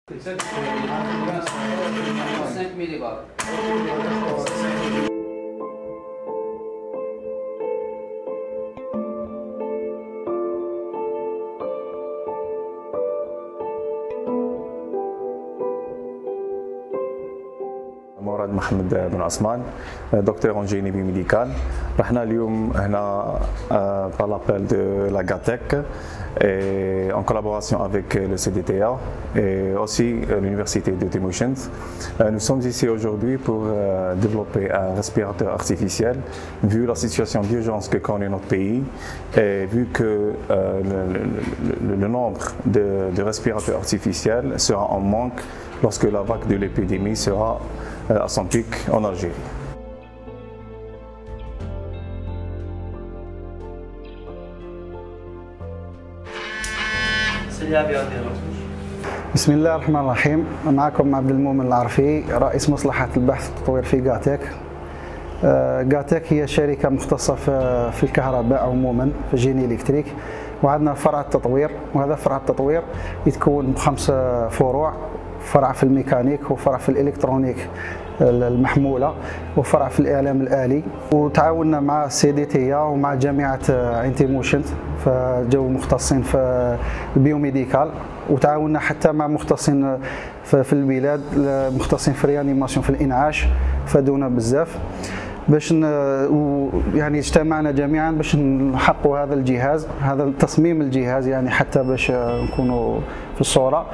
5 millibars. مراد محمد بن عثمان دكتور en génie biomédical. رحنا اليوم هنا par l'appel de la GATEC et en collaboration avec le CDTA et aussi l'université de Tübingen. Nous sommes ici aujourd'hui pour développer un respirateur artificiel vu la situation d'urgence que connaît notre pays et vu que le nombre de respirateurs artificiels sera en manque lorsque la vague de l'épidémie sera à son pic en Algérie. بسم الله الرحمن الرحيم. معكم عبد المؤمن العرفي رئيس مصلحة البحث والتطوير في جاتك. جاتك هي شركة مختصة في الكهرباء عموما في الجيني إلكتريك، وعندنا فرع التطوير، وهذا فرع التطوير يتكون بخمس فروع: فرع في الميكانيك، وفرع في الإلكترونيك المحمولة، وفرع في الإعلام الآلي. وتعاوننا مع CDTA ومع جامعة عين تيموشنت فجو مختصين في البيوميديكال، وتعاوننا حتى مع مختصين في البلاد مختصين في الريانيماسيون في الإنعاش فادونا بزاف باش يعني اجتمعنا جميعا باش نحققوا هذا الجهاز، هذا تصميم الجهاز، يعني حتى باش نكونوا في الصورة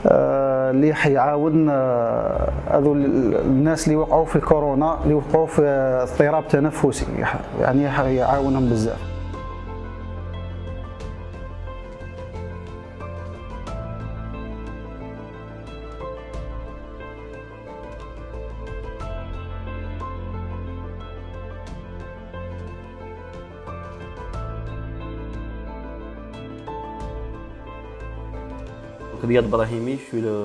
اللي حيعاون هذول الناس اللي وقعوا في الكورونا، اللي وقعوا في اضطراب تنفسي، يعني حيعاونهم بزاف. Riyad Brahimi, je suis le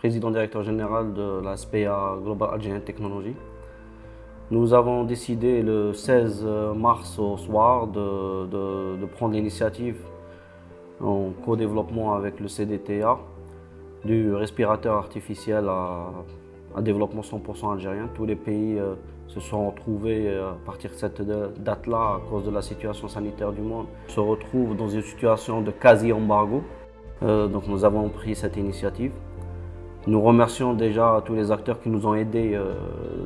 président directeur général de la SPA Global Algerian Technology. Nous avons décidé le 16 mars au soir de prendre l'initiative en co-développement avec le CDTA du respirateur artificiel à développement 100% algérien. Tous les pays se sont retrouvés à partir de cette date-là, à cause de la situation sanitaire du monde, se retrouvent dans une situation de quasi-embargo. Donc nous avons pris cette initiative. Nous remercions déjà tous les acteurs qui nous ont aidés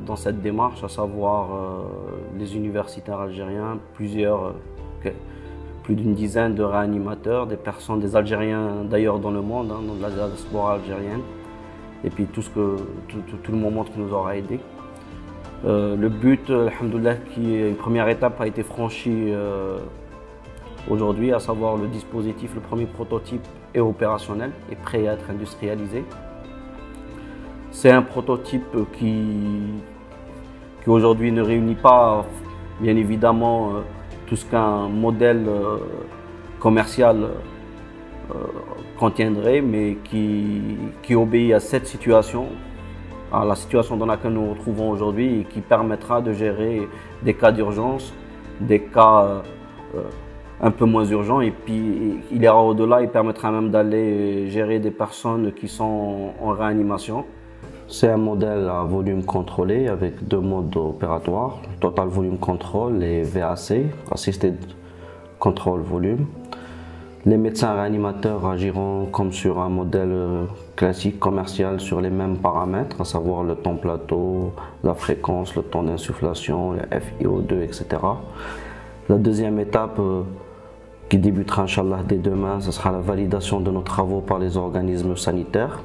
dans cette démarche, à savoir les universitaires algériens, plus d'une dizaine de réanimateurs, des personnes, des Algériens d'ailleurs dans le monde, dans la diaspora algérienne, et puis tout le monde qui nous aura aidés. Le but, alhamdoulilah, une première étape a été franchie aujourd'hui, à savoir le dispositif, le premier prototype est opérationnel et prêt à être industrialisé. C'est un prototype qui aujourd'hui ne réunit pas, bien évidemment, tout ce qu'un modèle commercial contiendrait, mais qui obéit à cette situation, à la situation dans laquelle nous nous trouvons aujourd'hui, et qui permettra de gérer des cas d'urgence, des cas un peu moins urgent, et puis il ira au-delà, il permettra même d'aller gérer des personnes qui sont en réanimation. C'est un modèle à volume contrôlé avec deux modes opératoires, Total Volume Control et VAC, Assisted Control Volume. Les médecins réanimateurs agiront comme sur un modèle classique commercial sur les mêmes paramètres, à savoir le temps plateau, la fréquence, le temps d'insufflation, le FiO2, etc. La deuxième étape qui débutera Inch'Allah dès demain, ce sera la validation de nos travaux par les organismes sanitaires.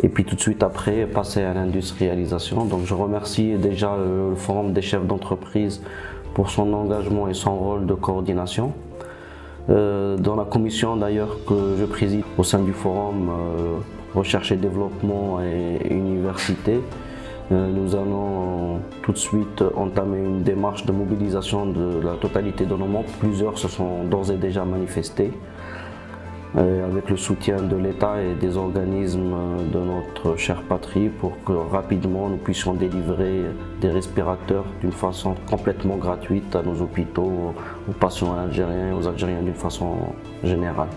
Et puis tout de suite après, passer à l'industrialisation. Donc je remercie déjà le Forum des chefs d'entreprise pour son engagement et son rôle de coordination. Dans la commission d'ailleurs que je préside au sein du Forum Recherche et Développement et Université, nous allons tout de suite entamer une démarche de mobilisation de la totalité de nos membres. Plusieurs se sont d'ores et déjà manifestés avec le soutien de l'État et des organismes de notre chère patrie pour que rapidement nous puissions délivrer des respirateurs d'une façon complètement gratuite à nos hôpitaux, aux patients algériens et aux Algériens d'une façon générale.